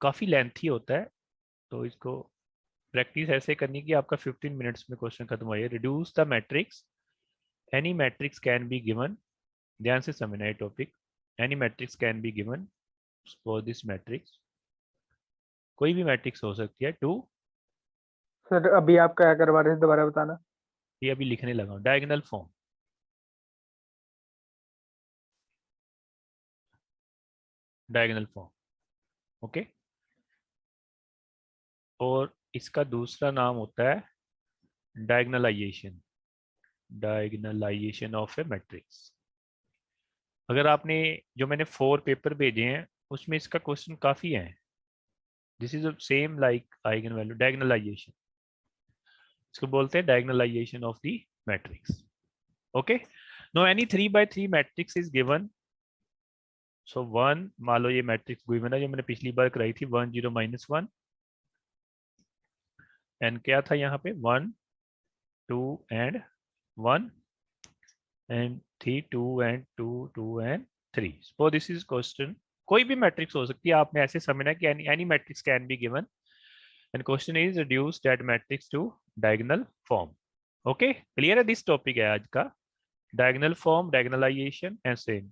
काफी लेंथी होता है, तो इसको प्रैक्टिस ऐसे करनी कि आपका 15 मिनट्स में क्वेश्चन खत्म हो जाए। Reduce the matrix, any matrix can be given, ध्यान से समझना है topic. Any matrix can be given for this matrix, कोई भी मैट्रिक्स हो सकती है टू, सर अभी आप क्या करवा रहे थे, दोबारा बताना। ये अभी लिखने लगा हूँ, diagonal form, diagonal form, okay. और इसका दूसरा नाम होता है डायगनलाइजेशन, डायगनलाइजेशन ऑफ ए मैट्रिक्स। अगर आपने, जो मैंने 4 पेपर भेजे हैं उसमें इसका क्वेश्चन काफी है। This is same like eigen value, diagonalization, इसको बोलते हैं diagonalization of the matrix, okay. No any 3 by 3 matrix is given, so 1, मान लो ये मैट्रिक्स गिवन है जो मैंने पिछली बार कराई थी, 1 0 -1, एंड क्या था यहाँ पे 1 2 and 1 and 3 2 and 2 2 and 3। Suppose this is question, कोई भी मैट्रिक्स हो सकती है, आपने ऐसे समझना कि any matrix can be given and question is reduce that matrix to diagonal form, okay. Clear है? दिस टॉपिक है आज का, diagonal form, diagonalization and same.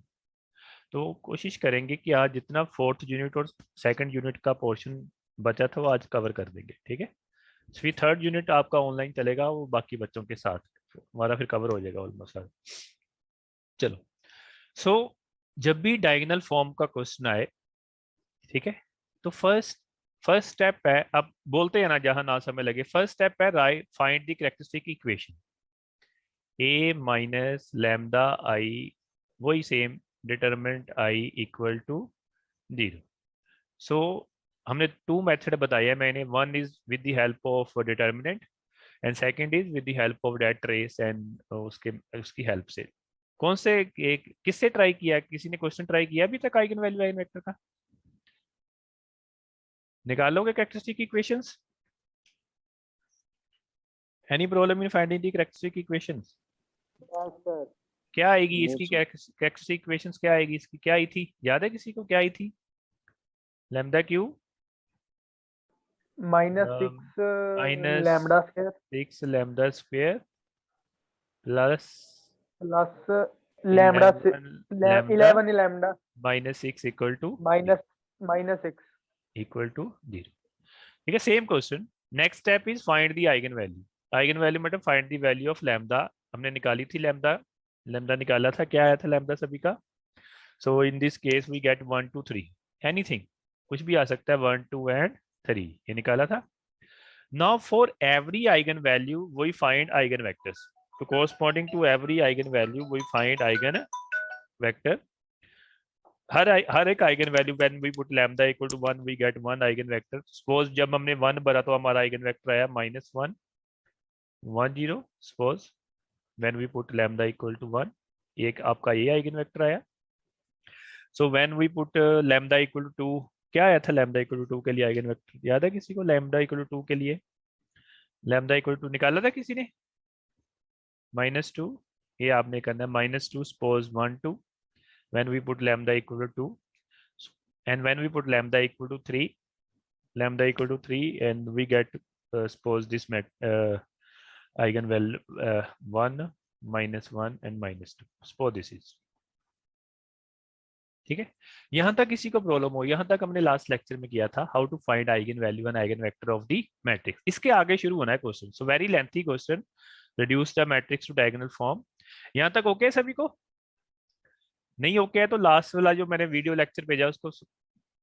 तो कोशिश करेंगे कि आज जितना 4th यूनिट और 2nd यूनिट का पोर्शन बचा था वो आज कवर कर देंगे, ठीक है। फिर 3rd यूनिट आपका ऑनलाइन चलेगा, वो बाकी बच्चों के साथ हमारा फिर कवर हो जाएगा ऑलमोस्ट सारा। चलो, सो जब भी डायगोनल फॉर्म का क्वेश्चन आए, ठीक है, तो फर्स्ट फर्स्ट स्टेप है, अब बोलते हैं ना जहां ना समय लगे, फर्स्ट स्टेप है right, find the characteristic equation A minus lambda I, वही same, determinant I equal to 0। So हमने 2 मेथड बताए हैं मैंने, one is with the help of determinant and second is with the help of that trace and उसके उसकी help से। कौन से एक किससे ट्राई किया, किसी ने क्वेश्चन ट्राई किया अभी तक आइगन वैल्यू आइगन वेक्टर का? निकालोगे characteristic equations? Any problem in finding the characteristic equations? Sir क्या आएगी नो इसकी सर। कैरेक्टरिस्टिक इक्वेशंस, क्या आएगी इसकी, क्या आई थी, याद है किसी को क्या आई थी? Lambda cube -6 minus lambda square 6 lambda square plus plus lambda 11 lambda 11 lambda -6 equal to minus -6। 0। ठीक है, same question. Next step is find the eigen value. Eigen value मतलब find the value of lambda, हमने निकाली थी lambda, lambda निकाला था, क्या आया था लैम्डा सभी का? So in this case we get 1 2 3, anything, कुछ भी आ सकता है, 1 2 एंड 3, ये निकाला था। Now for every eigen value we find eigen vectors, तो corresponding to every eigen value we find eigen vector. हर एक eigen value when we put lambda equal to 1 we get 1 eigen vector. Suppose जब हमने 1 भरा तो हमारा eigen vector आया -1 1 0। Suppose when we put lambda equal to 1, एक आपका ये आइगन वेक्टर आया। So when we put lambda equal to 2, क्या आया था लैम्डा इक्वल टू 2 के लिए आइगन वेक्टर, याद है किसी को? लैम्डा इक्वल टू 2 के लिए लैम्डा इक्वल टू निकाला था किसी ने? -2, ये आपने करना है -2। Suppose 1 2 when we put lambda equal to 2 and when we put lambda equal to 3, lambda equal to 3 and we get suppose this eigenvalue 1 -1 and -2, suppose this is, ठीक है। यहां तक किसी को प्रॉब्लम हो? यहां तक हमने लास्ट लेक्चर में किया था how to find eigen value and eigen vector of the matrix. इसके आगे शुरू होना है question, so very lengthy question, reduce the matrix to diagonal form. यहां तक ओके सभी को? नहीं ओके है तो लास्ट वाला जो मैंने वीडियो लेक्चर भेजा उसको,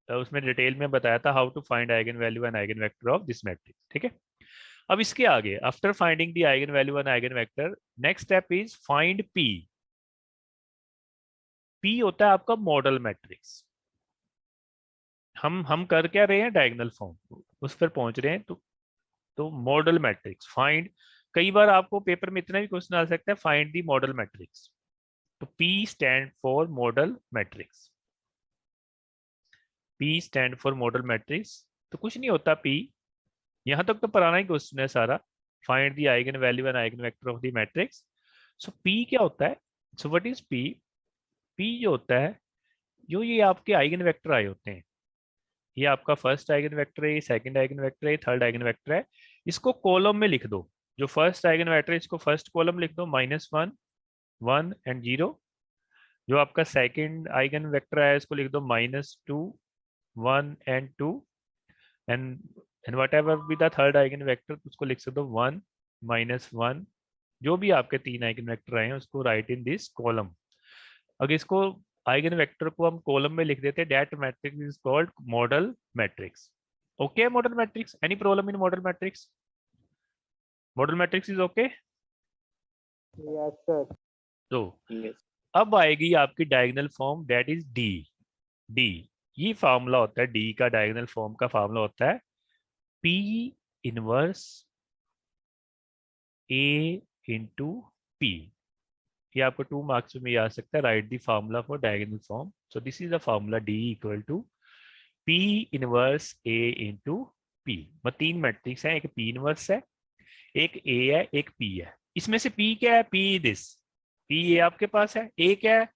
उसमें डिटेल में बताया था how to find eigen value and eigen vector of this matrix, ठीक है। अब इसके आगे after finding the eigen value and eigen vector, next step is find P. P होता है आपका मॉडल मैट्रिक्स। हम कर क्या रहे हैं? डायगोनल फॉर्म, उस पर पहुंच रहे हैं। तो मॉडल मैट्रिक्स फाइंड, कई बार आपको पेपर में इतना भी क्वेश्चन आ सकता है, फाइंड द मॉडल मैट्रिक्स। तो P stand for model matrix, P stand for model matrix. तो कुछ नहीं होता पी, यहां तक तो पुराना ही क्वेश्चन है सारा, find the eigen value and eigen vector of the matrix. So P क्या होता है? So what is P? P जो होता है, जो ये आपके आइगन वेक्टर आए होते हैं, ये आपका फर्स्ट आइगन वेक्टर है, ये सेकंड आइगन वेक्टर है, ये थर्ड आइगन वेक्टर है। इसको कॉलम में लिख दो। जो फर्स्ट आइगन वेक्टर है इसको फर्स्ट कॉलम लिख दो, -1 1 एंड 0। जो आपका सेकंड आइगन वेक्टर है इसको लिख दो -2 1 and 2। And what ever be the third eigen vector उसको लिख सकते हो 1 -1। जो भी आपके तीन आइगन वेक्टर आए हैं उसको राइट इन दिस कॉलम। अगर इसको आइगन वेक्टर को हम कॉलम में लिख देते हैं, that matrix is called model matrix. Okay, model matrix, any problem in model matrix? Model matrix is okay. Yes sir. तो अब आएगी आपकी diagonal form, that is D. D, ये फार्मूला होता है डी का, डायगोनल फॉर्म का फार्मूला होता है P inverse A into P। ये आपको 2 मार्क्स में आ सकता है, write the formula for diagonal form. So this is the formula D equal to P inverse A into P। मतलब तीन मैट्रिक्स है, एक P इनवर्स है, एक A है, एक P है। इसमें से P क्या है? P दिस, P ये आपके पास है। A क्या है?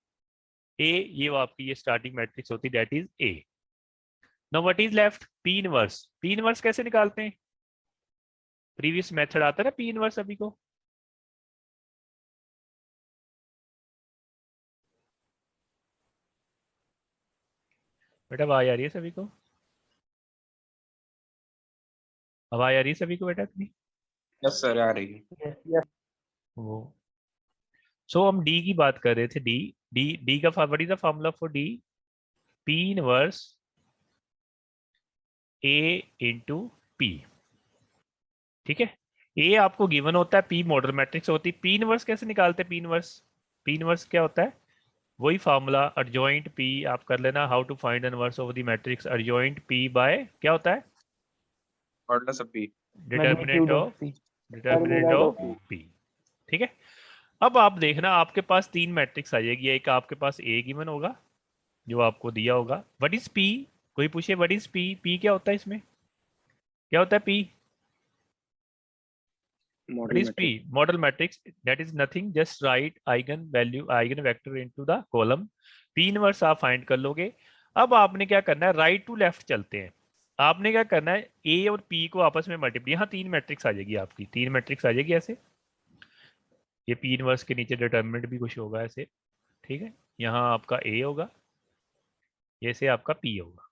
A ये वो आपकी ये स्टार्टिंग मैट्रिक्स होती है, that is A। Now what is left? P inverse. P inverse कैसे निकालते हैं? प्रीवियस मेथड आता है ना P इनवर्स अभी को। बेटा आवाज आ रही है सभी को? आवाज आ रही है सभी को बेटा अपनी? यस सर, आ रही है। यस वो सो हम डी की बात कर रहे थे। डी डी डी का what is the formula for D? P inverse A into P। ठीक है, A आपको गिवन होता है, P मॉडल मैट्रिक्स होती है। P इनवर्स कैसे निकालते हैं? P इनवर्स क्या होता है? वही फार्मूला अर्जॉइंट P आप कर लेना। How to find inverse of the matrix adjoint P by क्या होता है? Modulus of P। Determinant of P। ठीक है, अब आप देखना आपके पास तीन मैट्रिक्स आ जाएगी। एक आपके पास A गिवन होगा जो आपको दिया होगा। What is P? कोई पूछे व्हाट इज P? P क्या होता है? इसमें क्या होता है P? What is P? Model matrix. That is nothing. Just write eigen value, eigen vector into the column. P inverse आप फाइंड कर लोगे। अब आपने क्या करना है, राइट टू लेफ्ट चलते हैं। आपने क्या करना है, A और P को आपस में मल्टीप्लाई, यहाँ तीन मैट्रिक्स आ जाएगी आपकी, तीन मैट्रिक्स आ जाएगी ऐसे। ये P इनवर्स के नीचे डिटर्मिनेंट भी कुछ होगा ऐसे। ठीक है, यहाँ आपका A होगा, ये से आपका P होगा।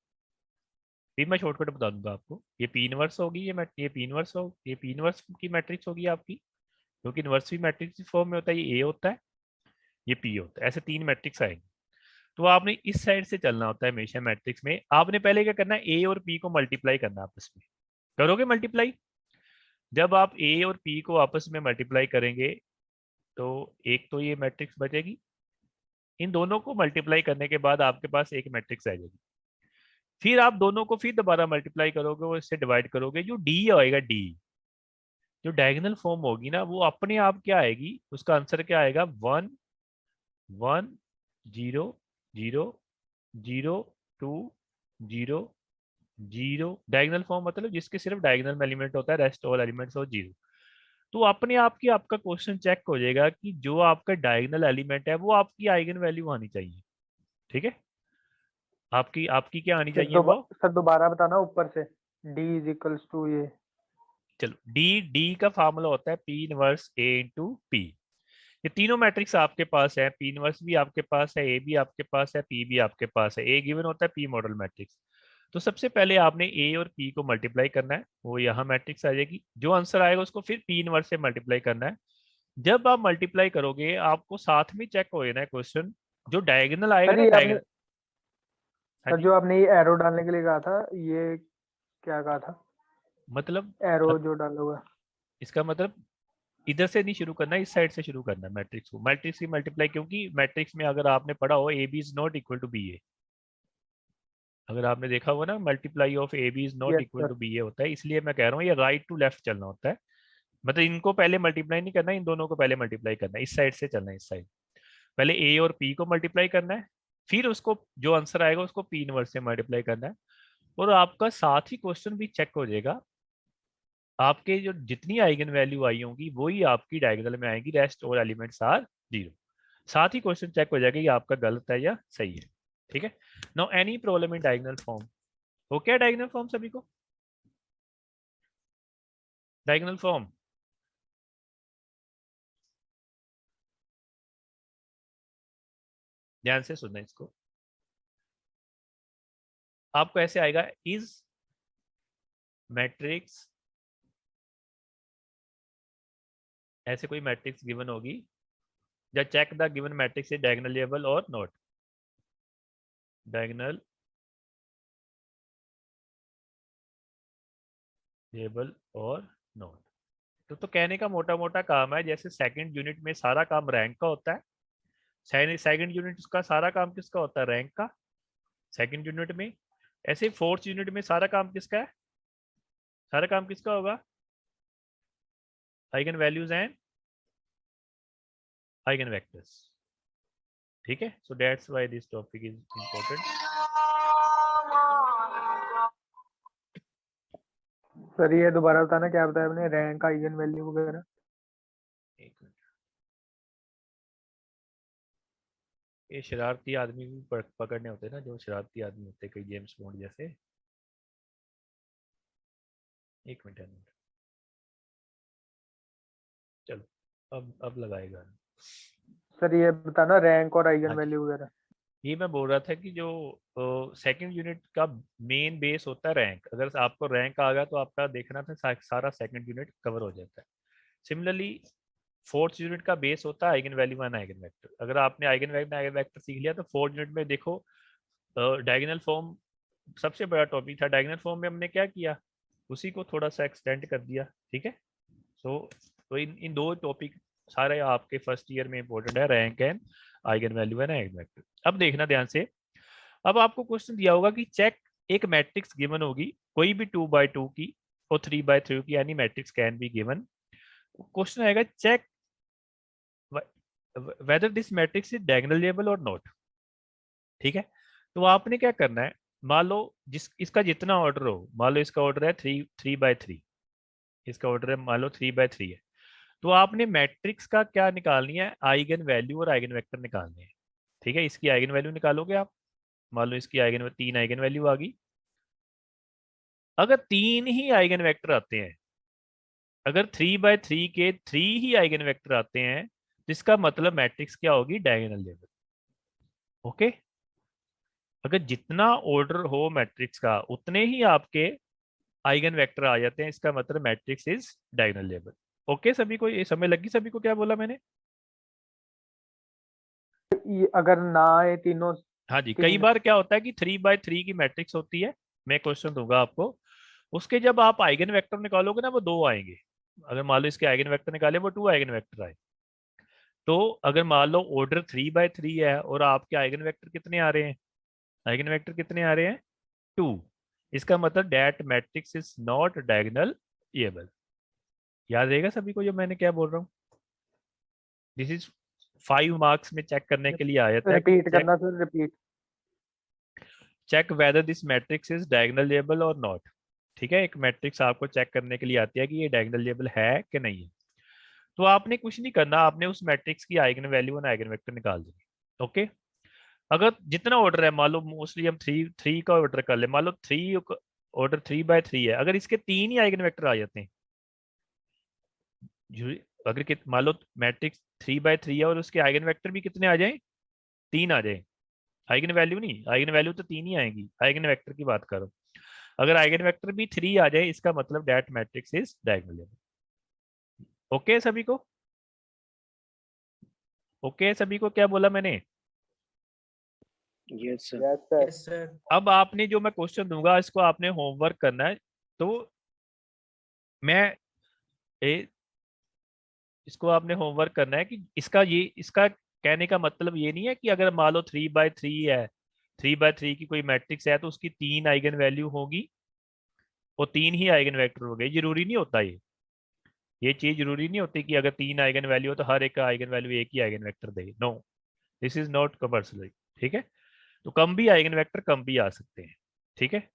फिर मैं शॉर्टकट बता दूंगा आपको। ये P इनवर्स होगी, ये P इनवर्स हो, ये P इनवर्स की मैट्रिक्स होगी आपकी, क्योंकि इनवर्स भी मैट्रिक्स फॉर्म में होता है। ये A होता है, ये P होता है, ऐसे तीन मैट्रिक्स आएंगे। तो आपने इस साइड से चलना होता है हमेशा मैट्रिक्स में। आपने पहले क्या करना है, A और P को मल्टीप्लाई करना आपस में। करोगे मल्टीप्लाई? जब आप A और P को आपस में मल्टीप्लाई करेंगे तो एक तो ये मैट्रिक्स बचेगी। इन दोनों को मल्टीप्लाई करने के बाद आपके पास एक मैट्रिक्स आ जाएगी। फिर आप दोनों को फिर दोबारा मल्टीप्लाई करोगे और इससे डिवाइड करोगे, जो D आएगा, D जो डायगोनल फॉर्म होगी ना, वो अपने आप क्या आएगी, उसका आंसर क्या आएगा? 1 1 0 0 0 2 0 0। डायगोनल फॉर्म मतलब जिसके सिर्फ डायगोनल एलिमेंट होता है, रेस्ट ऑल एलिमेंट्स ऑफ 0। तो अपने आप की आपका क्वेश्चन चेक हो जाएगा कि जो आपका डायगोनल एलिमेंट है वो आपकी आइगन वैल्यू आनी चाहिए। ठीक है, आपकी आपकी क्या आनी चाहिए वो? सर दोबारा बताना ऊपर से। D इज इक्वल्स टू ये। चलो, डी का फार्मूला होता है P inverse A into P। ये तीनों मैट्रिक्स आपके पास है, P इनवर्स भी आपके पास है, A भी आपके पास है, P भी आपके पास है। A गिवन होता है P मॉडल मैट्रिक्स। तो सबसे पहले आपने A और P को मल्टीप्लाई करना है, वो यहाँ मैट्रिक्स आ जाएगी। जो आंसर आएगा उसको फिर P इनवर्स से मल्टीप्लाई करना है। जब आप मल्टीप्लाई करोगे आपको साथ में चेक हो जाना है क्वेश्चन, जो डायगोनल आएगा ना, डायगोनल। सर जो आपने ये एरो डालने के लिए कहा था, ये क्या कहा था? मतलब एरो जो डाला हुआ। इसका मतलब इधर से नहीं शुरू करना, इस साइड से शुरू करना है मैट्रिक्स को। मैट्रिक्स की मल्टीप्लाई, क्योंकि मैट्रिक्स में अगर आपने पढ़ा हो A B is not equal to B A, अगर आपने देखा हुआ ना, multiply of A B is not yes equal sir. To B A होता है। इसलिए मैं कह रहा हूँ ये राइट टू लेफ्ट चलना होता है। मतलब इनको पहले मल्टीप्लाई नहीं करना, इन दोनों को पहले मल्टीप्लाई करना है, इस साइड से चलना है, इस साइड। पहले ए और पी को मल्टीप्लाई करना है, फिर उसको जो आंसर आएगा उसको पी इनवर्स से मल्टीप्लाई करना है। और आपका साथ ही क्वेश्चन भी चेक हो जाएगा, आपके जो जितनी आइगन वैल्यू आई होंगी वही आपकी डायगोनल में आएगी, रेस्ट और एलिमेंट्स आर 0। साथ ही क्वेश्चन चेक हो जाएगा ये आपका गलत है या सही है। ठीक है, नाउ एनी प्रॉब्लम इन diagonal form? Okay diagonal form सभी को? डायगोनल फॉर्म ध्यान से सुनना इसको। आपको ऐसे आएगा, इज मैट्रिक्स, ऐसे कोई मैट्रिक्स गिवन होगी, या check the given matrix is diagonalizable or not. Diagonalizable or not. तो कहने का मोटा मोटा काम है, जैसे सेकंड यूनिट में सारा काम रैंक का होता है, सेकंड यूनिट का सारा काम किसका होता है? रैंक का, सेकंड यूनिट में। ऐसे फोर्थ यूनिट में सारा काम किसका है? सारा काम किसका होगा? Eigen values and eigen vectors. ठीक है, सो that's why this topic is important. Sir ये दोबारा बताना, क्या बताया आपने? रैंक, आइगन वैल्यू वगैरह। एक मिनट, ये शरारती आदमी भी पकड़ने होते हैं ना, जो शरारती आदमी होते हैं, कई जेम्स बॉन्ड जैसे। एक मिनट, चलो अब लगाएगा। सर ये बताना, रैंक और आइगन हाँ जी, वैल्यू वगैरह। ये मैं बोल रहा था कि जो सेकंड यूनिट का मेन बेस होता है रैंक। अगर आपको रैंक आ गया तो आपका देखना था सारा सेकंड यूनिट कवर हो जाता है। सिमिलरली फोर्थ यूनिट का बेस होता है eigen value and eigen vector. अगर आपने आइगन वैल्यू आइगन वेक्टर सीख लिया तो फोर्थ यूनिट में देखो डायगोनल फॉर्म सबसे बड़ा टॉपिक था। डायगोनल फॉर्म में हमने क्या किया, उसी को थोड़ा सा एक्सटेंड कर दिया। ठीक है, तो इन दो टॉपिक सारे आपके फर्स्ट ईयर में इंपॉर्टेंट है, rank and eigen value and eigen vector. अब देखना ध्यान से, अब आपको क्वेश्चन दिया होगा कि चेक, एक मैट्रिक्स गिवन होगी कोई भी 2x2 की और 3x3 की, यानी matrix can be given. Question आएगा check whether this matrix is diagonalizable or not. ठीक है, तो आपने क्या करना है, मान लो इसका जितना ऑर्डर हो, मान लो इसका ऑर्डर है 3x3, इसका ऑर्डर है मान लो 3x3 है, तो आपने मैट्रिक्स का क्या निकालनी है? आइगन वैल्यू और आइगन वेक्टर निकालने हैं। ठीक है, इसकी आइगन वैल्यू निकालोगे आप, मान लो इसकी आइगन 3 आइगन वैल्यू आ गई। अगर 3 ही आइगन वेक्टर आते हैं, अगर 3x3 के 3 ही आइगन वेक्टर आते हैं, तो इसका मतलब मैट्रिक्स क्या होगी? डायगोनलेबल। ओके, अगर जितना ऑर्डर हो मैट्रिक्स का उतने ही आपके आइगन वेक्टर आ जाते हैं, इसका मतलब मैट्रिक्स इज डायगोनलेबल। ओके, सभी को ये समझ लगी? सभी को क्या बोला मैंने? ये अगर ना आए तीनों, हाँ जी, कई तीन। बार क्या होता है कि 3x3 की मैट्रिक्स होती है, मैं क्वेश्चन दूंगा आपको, उसके जब आप आइगन वेक्टर निकालोगे ना, वो 2 आएंगे। अगर मान लो इसके आइगन वेक्टर निकाले, वो 2 आइगन वेक्टर आए। तो अगर मान लो ऑर्डर 3x3 है और आपके आइगन वेक्टर कितने आ रहे हैं? आइगन वेक्टर कितने आ रहे हैं? 2। इसका मतलब दैट मैट्रिक्स इज नॉट डायगोनलेबल। याद रहेगा सभी को जो मैंने क्या बोल रहा हूँ? दिस इज 5 मार्क्स में चेक करने के लिए आ जाता है कि रिपीट करना sir, repeat. Check whether this matrix is diagonalizable or not. ठीक है, एक मैट्रिक्स आपको चेक करने के लिए आती है कि ये डायगोनलेबल है कि नहीं है। तो आपने कुछ नहीं करना, आपने उस मैट्रिक्स की आइगन वैल्यू और आइगन वेक्टर निकाल देंगे। ओके, अगर जितना ऑर्डर है, मान लो मोस्टली हम 3 का ऑर्डर कर ले, मान लो 3 ऑर्डर 3x3 है, अगर इसके 3 ही आइगन वेक्टर आ जाते हैं, अगर मान लो मैट्रिक्स 3x3 है और उसके आइगन वेक्टर भी कितने आ जाए? 3 आ जाए। आइगन वैल्यू नहीं, आइगन वैल्यू तो 3 ही आएंगी, आइगन वेक्टर की बात करो। अगर आइगन वेक्टर भी 3 आ जाए, इसका मतलब दैट मैट्रिक्स इज डायगोनलेबल। ओके सभी को? ओके सभी को, क्या बोला मैंने? Yes sir. Yes sir. अब आपने जो मैं क्वेश्चन दूंगा, इसको आपने होमवर्क करना है। तो मैं इसको आपने होमवर्क करना है कि इसका कहने का मतलब ये नहीं है कि अगर मान लो 3x3 है, 3x3 की कोई मैट्रिक्स है, तो उसकी 3 आइगन वैल्यू होगी और 3 ही आइगन वेक्टर हो गए। जरूरी नहीं होता ये चीज जरूरी नहीं होती कि अगर 3 आइगन वैल्यू हो तो हर एक का आइगन वैल्यू एक ही आइगन वेक्टर दे। No, this is not compulsory. ठीक है, तो कम भी आइगन वेक्टर कम भी आ सकते हैं। ठीक है,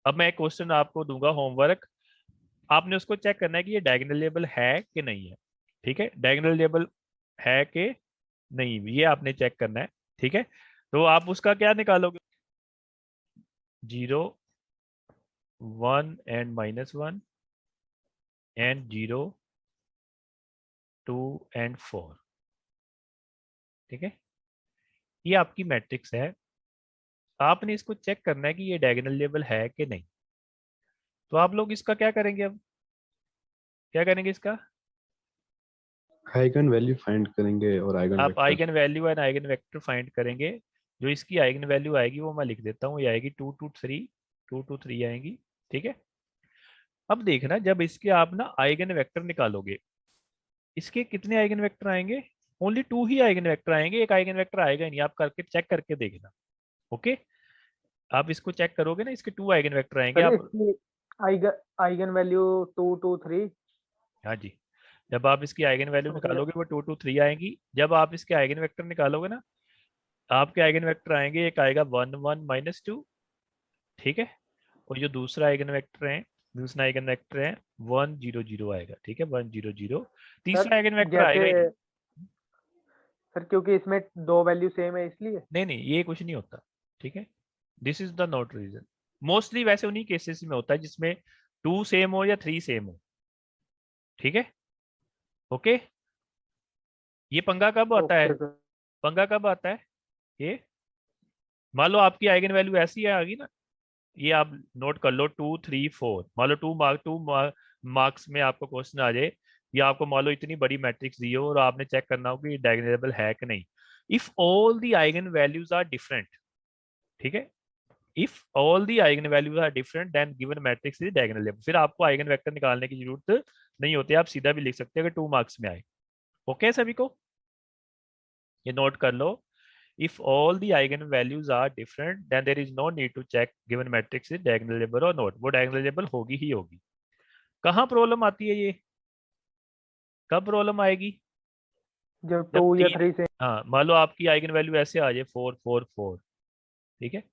अब मैं एक क्वेश्चन आपको दूंगा होमवर्क, आपने उसको चेक करना है कि ये डायगोनलेबल है कि नहीं है। ठीक है, डायगोनलेबल है कि नहीं, ये आपने चेक करना है। ठीक है, तो आप उसका क्या निकालोगे? 0 1 and -1 and 0 2 and 4। ठीक है, ये आपकी मैट्रिक्स है। आपने इसको चेक करना है कि ये डायगोनल लेवल है कि नहीं। तो आप लोग इसका क्या करेंगे, अब क्या करेंगे इसका? आइगन वैल्यू फाइंड करेंगे और आइगन आप vector. Eigen value and eigen vector find करेंगे। जो इसकी आइगन वैल्यू आएगी वो मैं लिख देता हूँ, ये आएगी 2 2 3, 2 2 3 आएंगी। ठीक है, अब देखना जब इसके आप ना आइगन वेक्टर निकालोगे, इसके कितने आइगन वेक्टर आएंगे? ओनली 2 ही आइगन वेक्टर आएंगे, एक आइगन वेक्टर आएगा ही नहीं। आप करके चेक करके देखना। ओके, आप इसको चेक करोगे ना, इसके 2 आइगन वेक्टर आएंगे। सर आप इसकी आइगन वैल्यू 2 2 3। हाँ जी, जब आप इसकी आइगन वैल्यू ओके। निकालोगे वो 2 2 3 आएंगी। जब आप इसके आइगन वेक्टर निकालोगे ना, आपके आइगन वेक्टर आएंगे, एक आएगा 1 1 -2। ठीक है, और जो दूसरा आइगन वेक्टर है, दूसरा आइगन वेक्टर है 1 0 0 आएगा। ठीक है, 1 0 0। सर तीसरा आइगन वेक्टर आएगा ही जैसे नहीं। सर क्योंकि इसमें 2 वैल्यू सेम है इसलिए। नहीं नहीं, ये कुछ नहीं होता। ठीक है, this is the not reason. Mostly वैसे उन्हीं केसेस में होता है जिसमें 2 सेम हो या 3 सेम हो। ठीक है, ओके। ये पंगा कब आता है? Okay sir. पंगा कब आता है? ये मान लो आपकी आइगन वैल्यू ऐसी है, आ गई ना, ये आप नोट कर लो 2 3 4। मान लो 2 मार्क्स में आपको क्वेश्चन आ जाए, या आपको मान लो इतनी बड़ी मैट्रिक्स दी हो और आपने चेक करना हो कि डायगोनलेबल है कि नहीं। If all the eigen values are different, ठीक है, if all the eigen values are different then given matrix is diagonalizable. फिर आपको आइगन वेक्टर निकालने की जरूरत नहीं होती, आप सीधा भी लिख सकते हैं अगर 2 मार्क्स में आए। ओके सभी को, ये नोट कर लो। If all the eigenvalues are different, then there is no need to check given matrix is diagonalizable or not। वो diagonalizable होगी ही होगी। कहाँ प्रॉब्लम आती है ये, कब प्रॉब्लम आएगी? जब जब 2 या 3, 3 से। हाँ मान लो आपकी आइगन वैल्यू ऐसे आ जाए 4 4 4। ठीक है,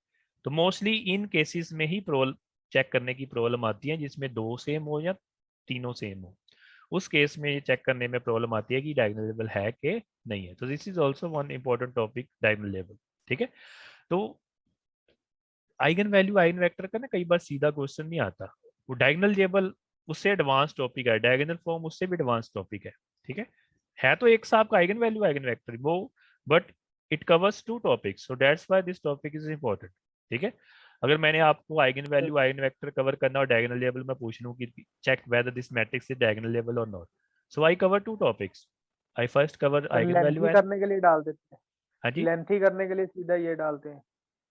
तो मोस्टली इन केसेस में ही प्रॉब्लम चेक करने की प्रॉब्लम आती है जिसमें 2 सेम हो या तीनों सेम हो। उस केस में ये चेक करने में प्रॉब्लम आती है कि डायगोनलेबल है कि नहीं है। तो this is also one important topic, diagonalizable. ठीक है, तो आइगन वैल्यू आइगन वेक्टर का ना कई बार सीधा क्वेश्चन नहीं आता। वो डायगोनल लेबल उससे एडवांस टॉपिक है, डायगोनल फॉर्म उससे भी एडवांस टॉपिक है। ठीक है तो एक सा आपका आइगन वैल्यू आइगन वेक्टर वो, but it covers 2 topics, so that's why this topic is important. ठीक है, अगर मैंने आपको eigen value eigen vector cover करना और डायगोनल लेबल में पूछ लूं कि check whether this matrix is diagonalizable or not, so I cover 2 topics. I first cover sir eigen value lengthy and, करने के लिए डाल देते हैं। हाँ जी, लेंथी करने के लिए सीधा ये डालते हैं।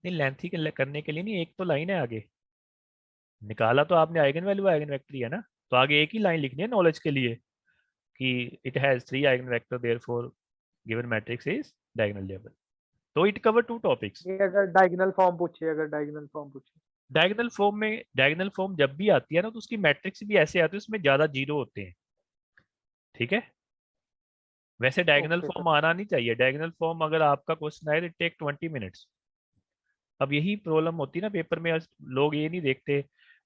नहीं लेंथी करने के लिए नहीं, एक तो लाइन है आगे, निकाला तो आपने आइगन वैल्यू आइगन वेक्टर ही है ना, तो आगे एक ही लाइन लिखनी है नॉलेज के लिए कि it has 3 eigen vector therefore given matrix is diagonalizable. तो इट कवर 2 टॉपिक्स। ये अगर डायगोनल फॉर्म पूछे, अगर डायगोनल फॉर्म पूछे। डायगोनल फॉर्म में, डायगोनल फॉर्म जब भी आती है ना तो उसकी मैट्रिक्स भी ऐसे आती है, उसमें ज्यादा जीरो होते हैं। ठीक है, वैसे डायगोनल ओके सर। फॉर्म आना नहीं चाहिए। डायगोनल फॉर्म अगर आपका क्वेश्चन आए तो टेक 20 मिनट्स। अब यही प्रॉब्लम होती है ना पेपर में, लोग ये नहीं देखते,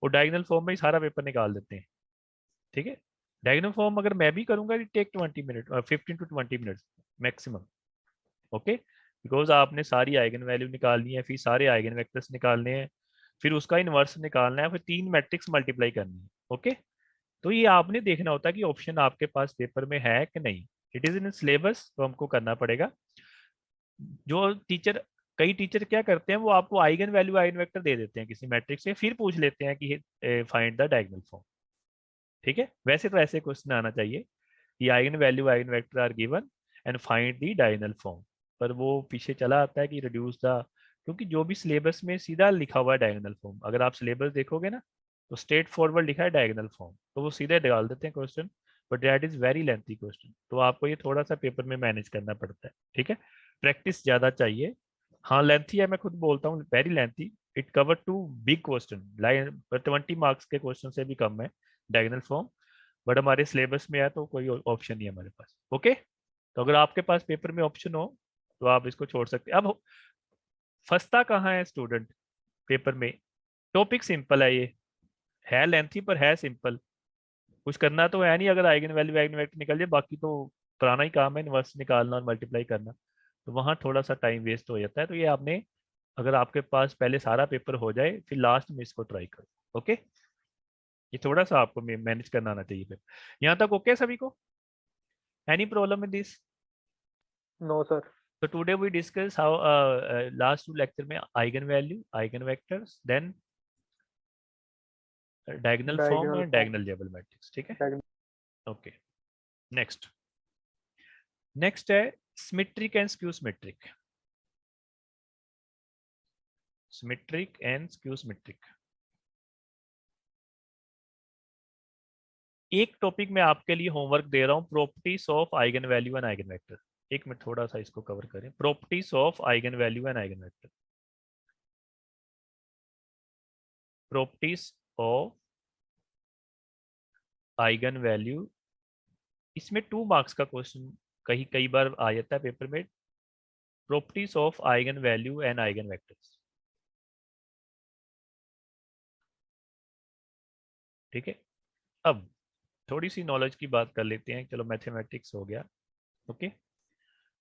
वो डायगोनल फॉर्म में ही सारा पेपर निकाल देते हैं। ठीक है, डायगोनल फॉर्म अगर मैं भी करूंगा टेक 20 मिनट और 15 to 20 minutes maximum. Okay, because आपने सारी आइगन वैल्यू निकालनी है, फिर सारे आइगन वेक्टर्स निकालने हैं, फिर उसका इन्वर्स निकालना है, फिर 3 मैट्रिक्स मल्टीप्लाई करनी है। ओके, तो ये आपने देखना होता है कि ऑप्शन आपके पास पेपर में है कि नहीं। इट इज इन सिलेबस, तो हमको करना पड़ेगा। जो टीचर, कई टीचर क्या करते हैं, वो आपको आइगन वैल्यू आइगन वेक्टर दे देते हैं किसी मैट्रिक्स से, फिर पूछ लेते हैं कि फाइंड द डायगोनल फॉर्म। ठीक है, वैसे तो ऐसे क्वेश्चन आना चाहिए कि eigen value eigen vector are given and find the diagonal form, पर वो पीछे चला आता है कि रिड्यूस द, क्योंकि जो भी सिलेबस में सीधा लिखा हुआ है डायगोनल फॉर्म, अगर आप सिलेबस देखोगे ना तो स्ट्रेट फॉरवर्ड लिखा है डायगोनल फॉर्म, तो वो सीधे डाल देते हैं question, but that is very lengthy question, तो आपको ये थोड़ा सा पेपर में मैनेज करना पड़ता है। ठीक है, प्रैक्टिस ज्यादा चाहिए। हाँ लेंथी है, मैं खुद बोलता हूँ very lengthy. It cover 2 big question, line 20 marks के क्वेश्चन से भी कम है डायगोनल फॉर्म, बट हमारे सिलेबस में है तो कोई ऑप्शन नहीं है हमारे पास। ओके, तो अगर आपके पास पेपर में ऑप्शन हो तो आप इसको छोड़ सकते हैं। अब फंसता कहाँ है स्टूडेंट पेपर में? टॉपिक सिंपल है, ये है लेंथी पर है सिंपल, कुछ करना तो है नहीं। अगर आइगन वैल्यू आइगन वेक्टर निकल जाए, बाकी तो पुराना ही काम है, इनवर्स निकालना और मल्टीप्लाई करना, तो वहाँ थोड़ा सा टाइम वेस्ट हो जाता है। तो ये आपने, अगर आपके पास पहले सारा पेपर हो जाए फिर लास्ट में इसको ट्राई करो। ओके। ये थोड़ा सा आपको मैनेज करना आना चाहिए। फिर यहाँ तक ओके सभी को? Any problem in this? No sir. So today we discuss how last two lecture में eigen value, eigen vectors, then diagonal form diagonal और डायगोनल जेबल मैट्रिक्स। ठीक है, diagonal- ओके। नेक्स्ट है symmetric and skew symmetric. Symmetric and skew symmetric. एक topic में आपके लिए homework दे रहा हूं, properties of eigen value and eigen vector. एक मिनट थोड़ा सा इसको कवर करें। Properties of eigen value and eigen vector. Properties of eigen value, इसमें 2 मार्क्स का क्वेश्चन कई बार आ जाता है पेपर में। Properties of eigen value and eigen vectors. ठीक है, अब थोड़ी सी नॉलेज की बात कर लेते हैं। चलो मैथमेटिक्स हो गया, okay.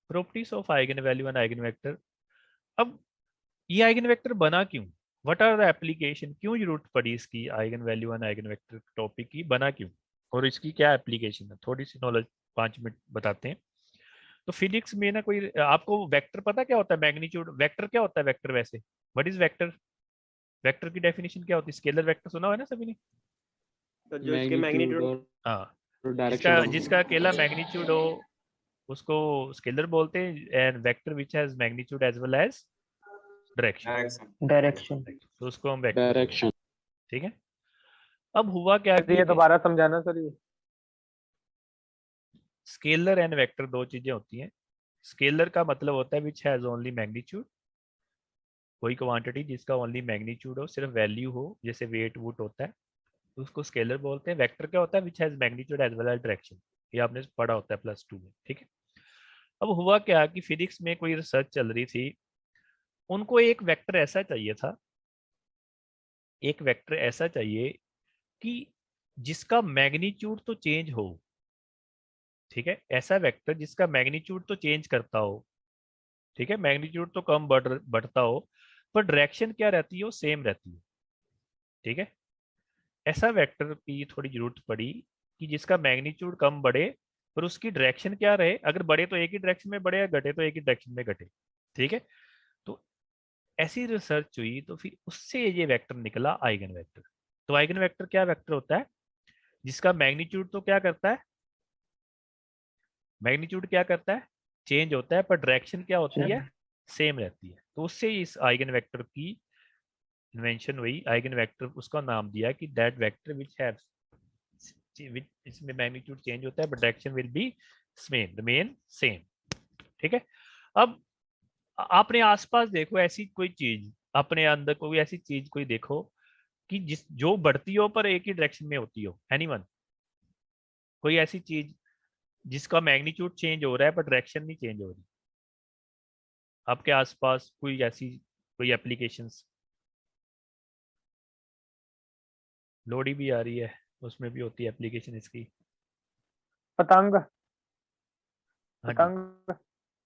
Properties of eigen value and eigen vector. अब ये आइगन वेक्टर बना क्यों? What are the application? क्यों जरूरत पड़ी इसकी eigen value and eigen vector topic की? बना क्यों और इसकी क्या एप्लीकेशन है? थोड़ी सी नॉलेज 5 मिनट बताते हैं। तो फिजिक्स में ना कोई आपको वेक्टर पता क्या होता है? मैग्नीट्यूड। वेक्टर क्या होता है? वेक्टर वैसे व्हाट इज वेक्टर? वेक्टर की डेफिनेशन क्या होती है? स्केलर वेक्टर सुना हुआ है ना सभी ने? तो जो इसके मैग्नीट्यूड मैग्नीट्यूड हाँ, डायरेक्शन जिसका अकेला मैग्नीट्यूड हो उसको स्केलर बोलते हैं, and vector which has magnitude as well as direction, direction. तो उसको हम वेक्टर। डायरेक्शन ठीक है, अब हुआ क्या सर ये कि दोबारा समझाना सर ये। स्केलर एंड वेक्टर दो चीजें होती हैं। स्केलर का मतलब होता है विच हैज ओनली मैग्नीट्यूड, कोई क्वांटिटी जिसका ओनली मैग्नीट्यूड हो, सिर्फ वैल्यू हो, जैसे वेट वुट होता है, तो उसको स्केलर बोलते हैं। वेक्टर क्या होता है? Which has magnitude as well as direction. ये आपने पढ़ा होता है +2 में। ठीक है, अब हुआ क्या कि फिजिक्स में कोई रिसर्च चल रही थी, उनको एक वेक्टर ऐसा चाहिए था, एक वेक्टर ऐसा चाहिए कि जिसका मैग्नीट्यूड तो चेंज हो। ठीक है, ऐसा वेक्टर जिसका मैग्नीट्यूड तो चेंज करता हो। ठीक है, मैग्नीट्यूड तो कम बढ़ता हो पर डायरेक्शन क्या रहती है? वो सेम रहती है। ठीक है, ऐसा वेक्टर की थोड़ी जरूरत पड़ी कि जिसका मैग्नीट्यूड कम बढ़े पर उसकी डायरेक्शन क्या रहे? अगर बढ़े तो एक ही डायरेक्शन में बढ़े, या घटे तो एक ही डायरेक्शन में घटे। ठीक है, तो ऐसी रिसर्च हुई तो फिर उससे ये वेक्टर निकला आइगन वेक्टर। तो आइगन वेक्टर क्या वेक्टर होता है? जिसका मैग्नीट्यूड तो क्या करता है? मैग्नीट्यूड क्या करता है? चेंज होता है, पर डायरेक्शन क्या होती है? सेम रहती है। तो उससे इस आइगन वेक्टर की इन्वेंशन हुई। आइगन वेक्टर उसका नाम दिया कि दैट वेक्टर विच हैव, इसमें मैग्नीट्यूड चेंज होता है but direction will be same, remain same. ठीक है, अब अपने आसपास देखो ऐसी कोई चीज, अपने अंदर कोई ऐसी चीज कोई देखो कि जिस जो बढ़ती हो पर एक ही डायरेक्शन में होती हो। एनीवन? कोई ऐसी चीज जिसका मैग्नीट्यूड चेंज हो रहा है पर डायरेक्शन नहीं चेंज हो रही? आपके आसपास कोई ऐसी कोई एप्लीकेशंस? लोडी भी आ रही है, उसमें भी होती है एप्लीकेशन इसकी। पतंग। हाँ जी, पतंग।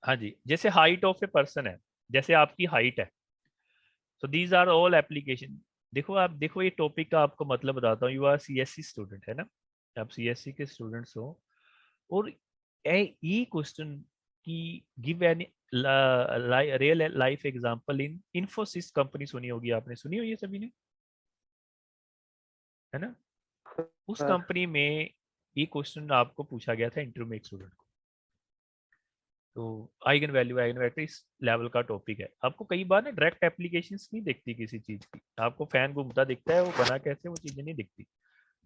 हाँ जी, जैसे हाइट ऑफ ए पर्सन है, जैसे आपकी हाइट है, so these are all application. देखो आप देखो, ये टॉपिक का आपको मतलब बताता हूँ। यू आर सीएससी स्टूडेंट है ना, आप सीएससी के स्टूडेंट्स हो, और ये क्वेश्चन की give an real life example in Infosys company. सुनी होगी आपने, सुनी हो ये सभी ने, है ना? उस सर कंपनी में ये क्वेश्चन आपको पूछा गया था इंटरव्यू में एक स्टूडेंट को। तो आइगन वैल्यू, आइगन वेक्टर इस लेवल का टॉपिक है। आपको कई बार ना डायरेक्ट एप्लीकेशंस नहीं दिखती किसी चीज की, आपको फैन घूमता दिखता है, वो बना कैसे वो चीजें नहीं दिखती।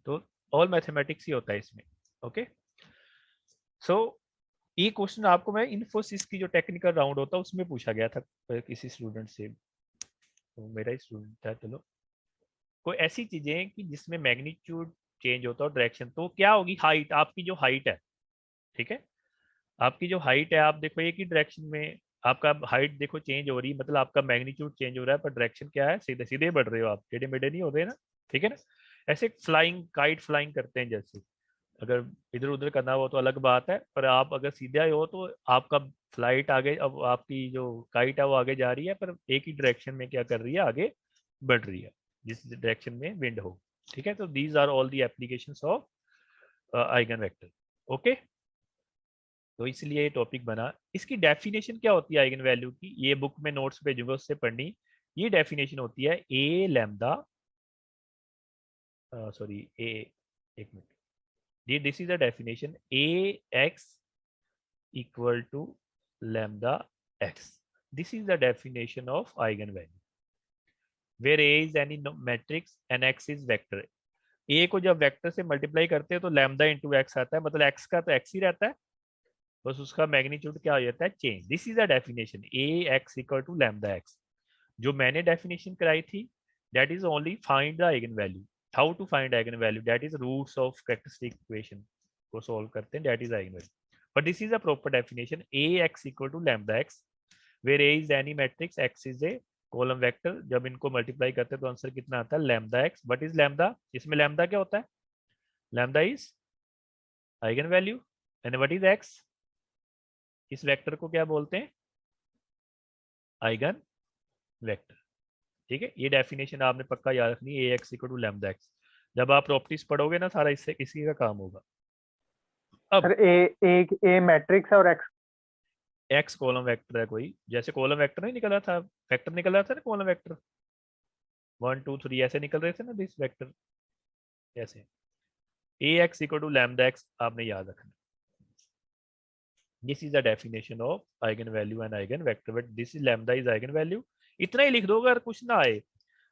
तो ऑल मैथमेटिक्स ही होता है इसमें। ओके, सो ये क्वेश्चन आपको मैं इन्फोसिस की जो टेक्निकल राउंड होता है उसमें पूछा गया था किसी स्टूडेंट से, तो मेरा ही स्टूडेंट था। चलो, कोई ऐसी चीजें कि जिसमें मैग्नीट्यूड चेंज होता है डायरेक्शन, तो क्या होगी? हाइट, आपकी जो हाइट है, ठीक है, आपकी जो हाइट है, आप देखो एक ही डायरेक्शन में आपका हाइट देखो चेंज हो रही है, मतलब आपका मैग्नीट्यूड चेंज हो रहा है पर डायरेक्शन क्या है? सीधे सीधे बढ़ रहे हो आप, टेढ़े मेढ़े नहीं हो रहे ना। ठीक है ना? ऐसे फ्लाइंग काइट फ्लाइंग करते हैं, जैसे अगर इधर उधर करना हो तो अलग बात है, पर आप अगर सीधा ही हो तो आपका फ्लाइट आगे, अब आपकी जो काइट है वो आगे जा रही है पर एक ही डायरेक्शन में क्या कर रही है? आगे बढ़ रही है, जिस डायरेक्शन में विंड हो। ठीक है, तो these are all the applications of eigen vector. Okay, तो इसलिए ये टॉपिक बना। इसकी डेफिनेशन क्या होती है आइगन वैल्यू की, ये बुक में नोट्स भेजूंगा उससे पढ़नी। ये डेफिनेशन होती है ए लैम्डा, सॉरी ए, एक मिनट, ये this is the definition A x equal to lambda x. This is the definition of eigenvalue where a is any matrix and x is vector. a को जब वेक्टर से multiply करते हैं तो lambda into x आता है, मतलब x का तो x ही रहता है, बस उसका मैग्नीट्यूड क्या हो जाता है, change. This is the definition A x equal to lambda x. जो मैंने डेफिनेशन कराई थी that is only find the eigen value. How to find eigen value, that is roots of characteristic equation को solve करते हैं, that is eigen value. But this is a proper definition. Ax equal to lambda x, where A is any matrix, x is a column vector. जब इनको multiply करते हैं तो answer कितना आता है, lambda x. What is lambda? इसमें lambda क्या होता है, lambda is eigen value, and what is x? इस वेक्टर को क्या बोलते हैं, आइगन वेक्टर। ठीक है, ये डेफिनेशन आपने पक्का याद रखनी है, ax equal to lambda x। जब आप प्रॉपर्टीज पढ़ोगे ना सारा इससे इसी का काम होगा। अब सर ए मैट्रिक्स है और एक्स एक्स कॉलम वेक्टर है कोई, जैसे कॉलम वेक्टर नहीं निकला था, वेक्टर निकल रहा था ना कॉलम वेक्टर 1 2 3 ऐसे निकल रहे थे ना दिस वेक्टर, ऐसे A x equal to lambda x आपने याद रखना। This is the definition of eigen value and eigen vector, but this is lambda is eigen value. इतना ही लिख दो अगर कुछ ना आए।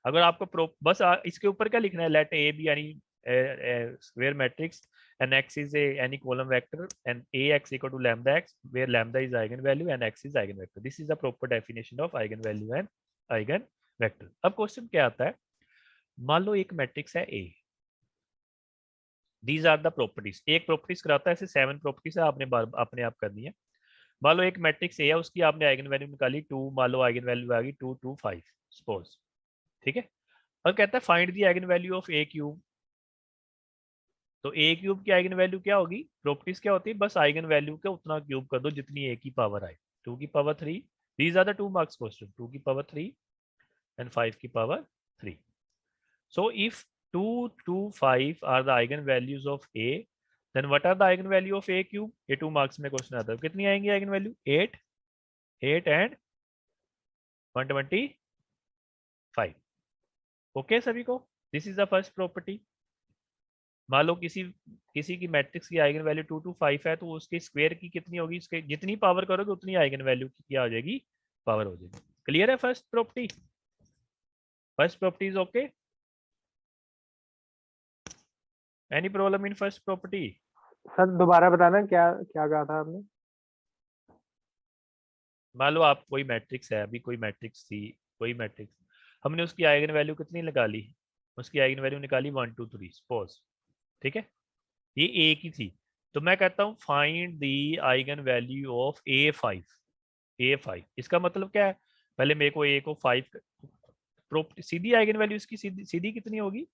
अगर आपको बस इसके ऊपर क्या लिखना है, let A be any square matrix and x is any column vector and ax equal to lambda x where lambda is eigenvalue and x is eigenvector. This is the proper definition of eigenvalue and eigenvector. अब question क्या आता है, मान लो एक matrix है A, these are the properties, एक properties कराता है, ऐसे 7 प्रॉपर्टीज है, आपने अपने आप करनी है। मान लो एक मैट्रिक्स A है, उसकी आपने आइगन वैल्यू निकाली 2, मान लो आइगन वैल्यू आ गई 2 2 5 सपोज, ठीक है। और कहता है find the eigen value of A cube. तो ए क्यूब की आइगन वैल्यू क्या होगी, प्रॉपर्टीज क्या होती है, बस आइगन वैल्यू का उतना क्यूब कर दो जितनी ए की पावर आए, 2 की power 3। These are the 2 marks question, 2 की पावर 3 एंड 5 की power 3। So if 2 2 5 are the eigen values of A, then what are the eigen value of A cube. ये 2 मार्क्स में क्वेश्चन आता है, कितनी आएंगी आइगन वैल्यू, 8 8 एंड 125। ओके सभी को, this is the first property. मान लो किसी की मैट्रिक्स की आइगन वैल्यू 2 2 5 है, तो उसके स्क्वायर की कितनी होगी, उसके जितनी पावर करोगे उतनी आइगन वैल्यू की क्या हो जाएगी, पावर हो जाएगी। क्लियर है first property, first property is okay. Any problem in first property. Sir दोबारा बताना क्या क्या कहा था आपने। मान लो आप कोई मैट्रिक्स है, अभी कोई मैट्रिक्स थी, कोई मैट्रिक्स, हमने उसकी आइगन वैल्यू कितनी निकाली, उसकी आइगन वैल्यू निकाली 1 2 3 सपोज, ठीक है, ये ए की थी। तो मैं कहता हूँ find the eigen value of A5। A5 इसका मतलब क्या है, पहले मेरे को ए को 5 सीधी आइगन वैल्यू इसकी सीधी कितनी होगी,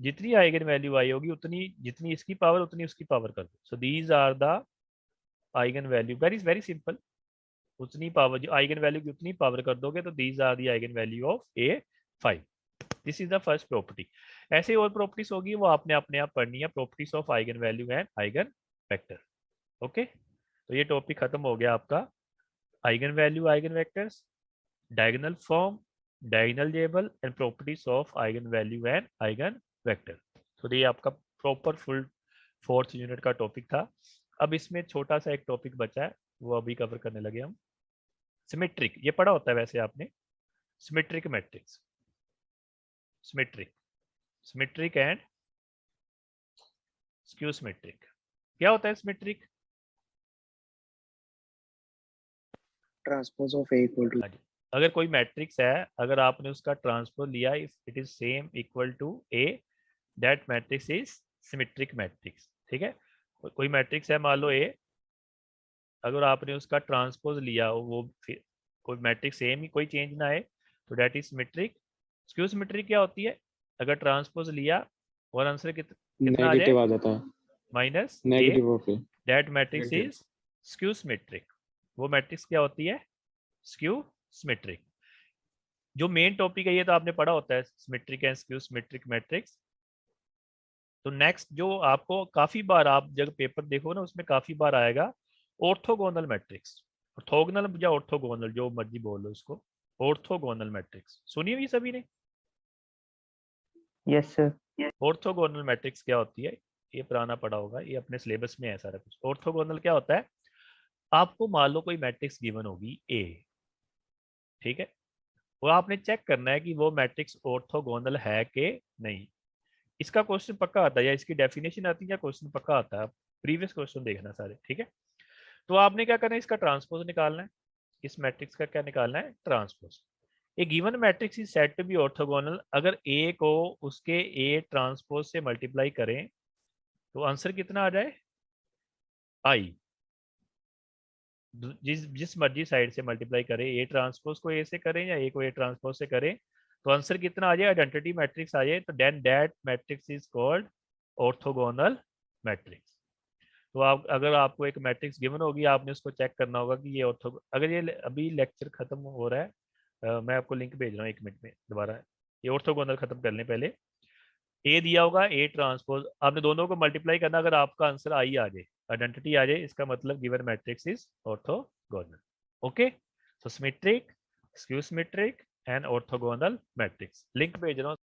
जितनी आइगन वैल्यू आई होगी उतनी, जितनी इसकी पावर उतनी उसकी पावर कर दो। So these are the eigen value, very simple, उतनी पावर जो आइगन वैल्यू की उतनी पावर कर दोगे, तो these are the eigen value of A5। This is the first property. ऐसे और प्रॉपर्टीज होगी वो आपने अपने आप पढ़नी है, properties of eigen value and eigen vector. Okay, तो ये टॉपिक खत्म हो गया आपका, eigen value eigen vectors, diagonal form, diagonal table and properties of eigen value and eigen vector. तो ये आपका प्रॉपर फुल 4th यूनिट का टॉपिक था। अब इसमें छोटा सा एक टॉपिक बचा है, वो अभी कवर करने लगे हम, सिमेट्रिक। ये पढ़ा होता है वैसे आपने, symmetric matrix, symmetric and skew symmetric. क्या होता है symmetric, transpose of A equal to, अगर कोई मैट्रिक्स है, अगर आपने उसका ट्रांसपोज लिया, if it is same equal to A, that matrix is symmetric matrix. ठीक है, कोई मैट्रिक्स है मान लो ए, अगर आपने उसका ट्रांसपोज लिया, वो कोई मैट्रिक्स सेम ही, कोई चेंज ना आए, तो that is symmetric. Skew symmetric क्या होती है, अगर ट्रांसपोज लिया और आंसर कितना आ नेगेटिव जाए, आ जाता है, minus negative of A, that matrix is skew symmetric. वो मैट्रिक्स क्या होती है, स्क्यू सिमेट्रिक। जो मेन टॉपिक है ये तो आपने पढ़ा होता है, symmetric and skew symmetric matrix. तो नेक्स्ट जो आपको काफी बार आप जब पेपर देखो ना उसमें काफी बार आएगा ऑर्थोगोनल मैट्रिक्स, ऑर्थोगोनल या ऑर्थोगोनल जो मर्जी बोल लो उसको, ऑर्थोगोनल मैट्रिक्स सुनिए भी सभी ने। Yes sir. ऑर्थोगोनल मैट्रिक्स क्या होती है, ये पुराना पढ़ा होगा, ये अपने सिलेबस में है सारा कुछ। ऑर्थोगोनल क्या होता है, आपको मान लो कोई मैट्रिक्स गिवन होगी ए, ठीक है, वो आपने चेक करना है कि वो मैट्रिक्स ऑर्थोगोनल है कि नहीं। इसका क्वेश्चन पक्का आता है या इसकी डेफिनेशन आती है या क्वेश्चन पक्का आता है, आप प्रीवियस क्वेश्चन देखना सारे, ठीक है। तो आपने क्या करना है, इसका ट्रांसपोज निकालना है, इस मैट्रिक्स का क्या निकालना है, transpose. A given matrix is said to be orthogonal, अगर ए को उसके ए ट्रांसपोज से मल्टीप्लाई करें तो आंसर कितना आ जाए, आई। जिस मर्जी साइड से मल्टीप्लाई करें, ए ट्रांसपोज को ए से करें या ए को ए ट्रांसपोज से करें, तो आंसर कितना आ जाए, आइडेंटिटी मैट्रिक्स आ जाए, तो then that matrix is called orthogonal matrix. तो आप अगर आपको एक मैट्रिक्स गिवन होगी, आपने उसको चेक करना होगा कि ये ऑर्थो, अगर ये अभी लेक्चर खत्म हो रहा है, मैं आपको लिंक भेज रहा हूँ 1 मिनट में दोबारा, ये ऑर्थोगोनल खत्म करने पहले ए दिया होगा, ए ट्रांसपोज, आपने दोनों को मल्टीप्लाई करना, अगर आपका आंसर आई आ जाए, आइडेंटिटी आ जाए, इसका मतलब given matrix is orthogonal. Okay, so symmetric, skew symmetric and orthogonal matrix, link भेज रहा हूँ।